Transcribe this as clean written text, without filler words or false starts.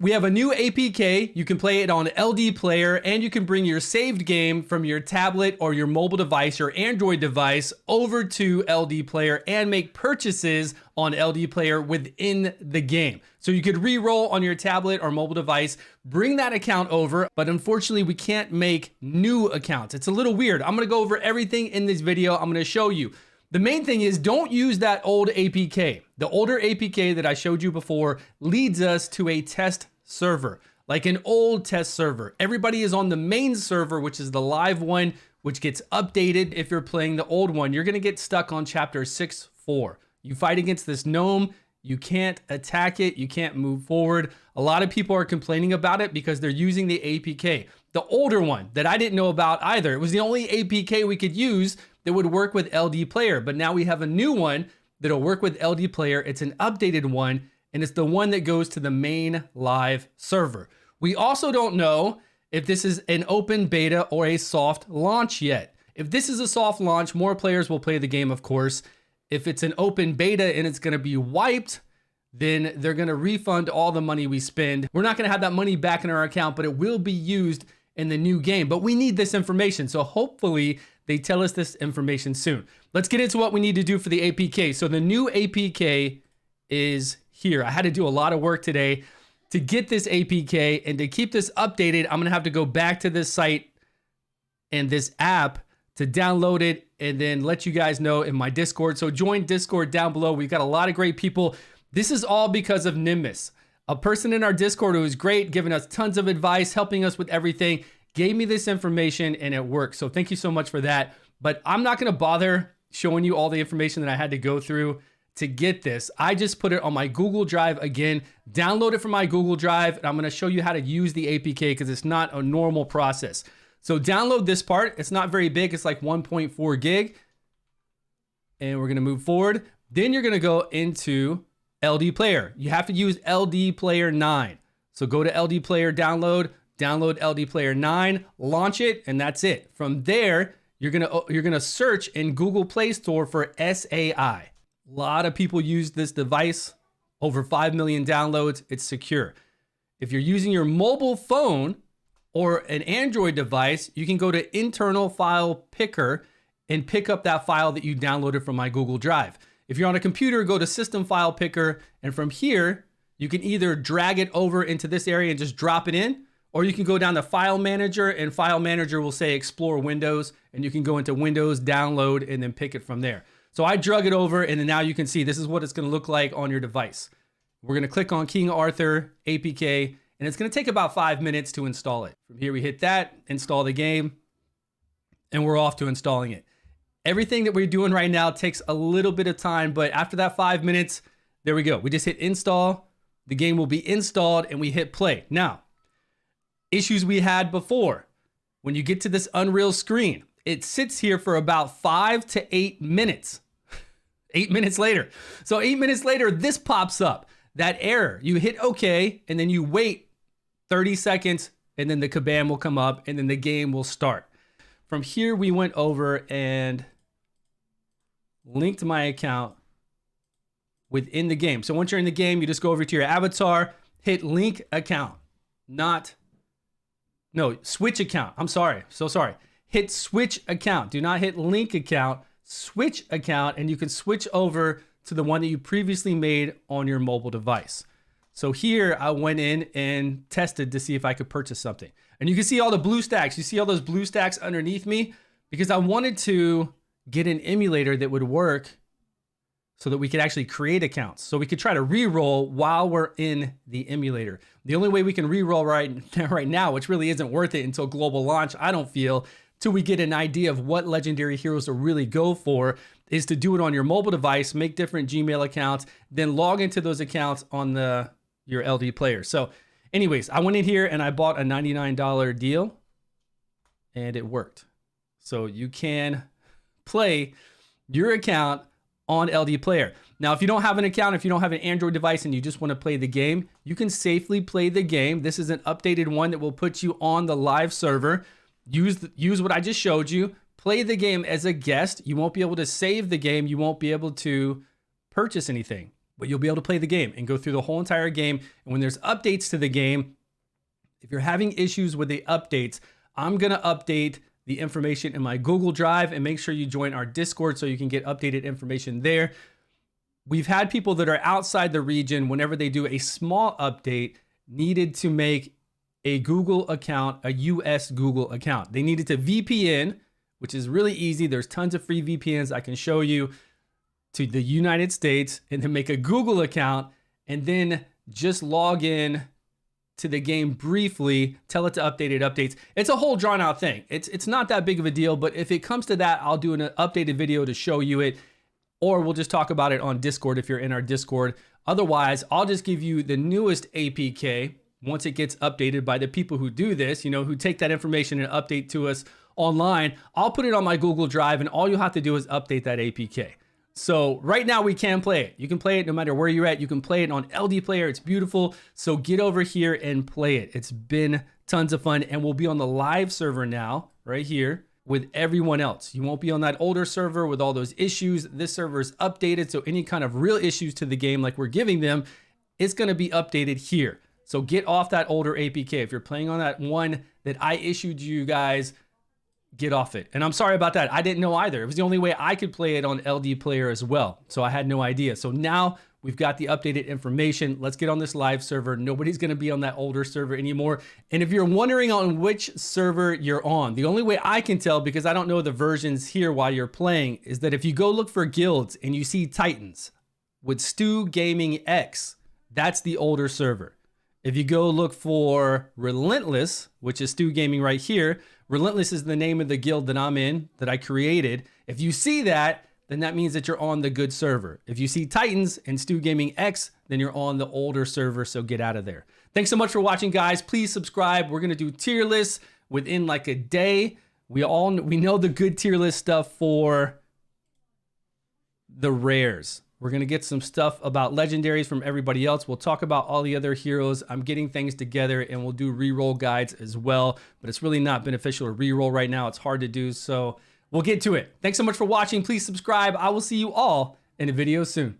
We have a new APK. You can play it on LD Player, and you can bring your saved game from your tablet or your mobile device, your Android device, over to LD Player and make purchases on LD Player within the game. So you could re-roll on your tablet or mobile device, bring that account over, but unfortunately we can't make new accounts. It's a little weird. I'm gonna go over everything in this video. I'm gonna show you. The main thing is don't use that old APK. The older APK that I showed you before leads us to a test server, like an old test server. Everybody is on the main server, which is the live one, which gets updated. If you're playing the old one, you're gonna get stuck on chapter 6.4. You fight against this gnome, you can't attack it, you can't move forward. A lot of people are complaining about it because they're using the APK. The older one that I didn't know about either. It was the only APK we could use that would work with LD Player, but now we have a new one that'll work with LD Player. It's an updated one, and it's the one that goes to the main live server. We also don't know if this is an open beta or a soft launch yet. If this is a soft launch, more players will play the game, of course. If it's an open beta and it's gonna be wiped, then they're gonna refund all the money we spend. We're not gonna have that money back in our account, but it will be used in the new game. But we need this information, so hopefully they tell us this information soon. Let's get into what we need to do for the APK. So the new APK is here. I had to do a lot of work today to get this APK, and to keep this updated, I'm gonna have to go back to this site and this app to download it and then let you guys know in my Discord. So join Discord down below. We've got a lot of great people. This is all because of Nimbus, a person in our Discord who is great, giving us tons of advice, helping us with everything, gave me this information and it works. So thank you so much for that. But I'm not gonna bother showing you all the information that I had to go through to get this. I just put it on my Google Drive again, download it from my Google Drive, and I'm gonna show you how to use the APK because it's not a normal process. So download this part. It's not very big. It's like 1.4 gig. And we're gonna move forward. Then you're gonna go into LD Player. You have to use LD Player 9. So go to LD Player download LD Player 9, launch it, and that's it. From there, you're gonna search in Google Play Store for SAI. A lot of people use this device, over 5 million downloads. It's secure. If you're using your mobile phone or an Android device, you can go to internal file picker and pick up that file that you downloaded from my Google Drive. If you're on a computer, go to system file picker, and from here, you can either drag it over into this area and just drop it in, or you can go down to file manager, and file manager will say explore Windows, and you can go into Windows, download, and then pick it from there. So I drug it over, and then now you can see this is what it's gonna look like on your device. We're gonna click on King Arthur APK, and it's gonna take about 5 minutes to install it. From here, we hit that, install the game, and we're off to installing it. Everything that we're doing right now takes a little bit of time, but after that 5 minutes, there we go. We just hit install, the game will be installed, and we hit play. Now, issues we had before. When you get to this Unreal screen, it sits here for about 5 to 8 minutes. 8 minutes later. So 8 minutes later, this pops up. That error. You hit OK, and then you wait 30 seconds, and then the kabam will come up, and then the game will start. From here, we went over and linked my account within the game. So once you're in the game, you just go over to your avatar, hit link account, switch account. I'm sorry, so sorry. Hit switch account. Do not hit link account, switch account, and you can switch over to the one that you previously made on your mobile device. So here I went in and tested to see if I could purchase something. And you can see all the blue stacks. You see all those blue stacks underneath me? Because I wanted to get an emulator that would work so that we could actually create accounts. So we could try to re-roll while we're in the emulator. The only way we can re-roll right now, which really isn't worth it until global launch, I don't feel, till we get an idea of what legendary heroes to really go for, is to do it on your mobile device, make different Gmail accounts, then log into those accounts on your LD Player. So anyways, I went in here and I bought a $99 deal and it worked. So you can play your account on LD Player. Now, if you don't have an account, if you don't have an Android device and you just want to play the game, you can safely play the game. This is an updated one that will put you on the live server. Use what I just showed you. Play the game as a guest. You won't be able to save the game. You won't be able to purchase anything. but you'll be able to play the game and go through the whole entire game. And when there's updates to the game, if you're having issues with the updates, I'm going to update the information in my Google Drive, and make sure you join our Discord so you can get updated information there. We've had people that are outside the region, whenever they do a small update, needed to make a Google account, a US Google account. They needed to VPN, which is really easy. There's tons of free VPNs I can show you, to the United States, and then make a Google account and then just log in to the game briefly, tell it to update it, updates. It's a whole drawn out thing. It's not that big of a deal, but if it comes to that, I'll do an updated video to show you it, or we'll just talk about it on Discord if you're in our Discord. Otherwise, I'll just give you the newest APK once it gets updated by the people who do this, you know, who take that information and update to us online. I'll put it on my Google Drive, and all you have to do is update that APK. So right now we can play it. You can play it no matter where you're at. You can play it on LD Player. It's beautiful. So get over here and play it. It's been tons of fun, and we'll be on the live server now, right here, with everyone else. You won't be on that older server with all those issues. This server is updated, so any kind of real issues to the game like we're giving them, it's going to be updated here. So get off that older APK. If you're playing on that one that I issued you guys, get off it. And I'm sorry about that. I didn't know either. It was the only way I could play it on LD Player as well. So I had no idea. So now we've got the updated information. Let's get on this live server. Nobody's going to be on that older server anymore. And if you're wondering on which server you're on, the only way I can tell, because I don't know the versions here while you're playing, is that if you go look for guilds and you see Titans with StewGaming X, that's the older server. If you go look for Relentless, which is StewGaming right here, Relentless is the name of the guild that I'm in, that I created. If you see that, then that means that you're on the good server. If you see Titans and StewGaming X, then you're on the older server, so get out of there. Thanks so much for watching, guys. Please subscribe. We're gonna do tier lists within like a day. We know the good tier list stuff for the rares. We're going to get some stuff about legendaries from everybody else. We'll talk about all the other heroes. I'm getting things together, and we'll do reroll guides as well, but it's really not beneficial to reroll right now. It's hard to do, so we'll get to it. Thanks so much for watching. Please subscribe. I will see you all in a video soon.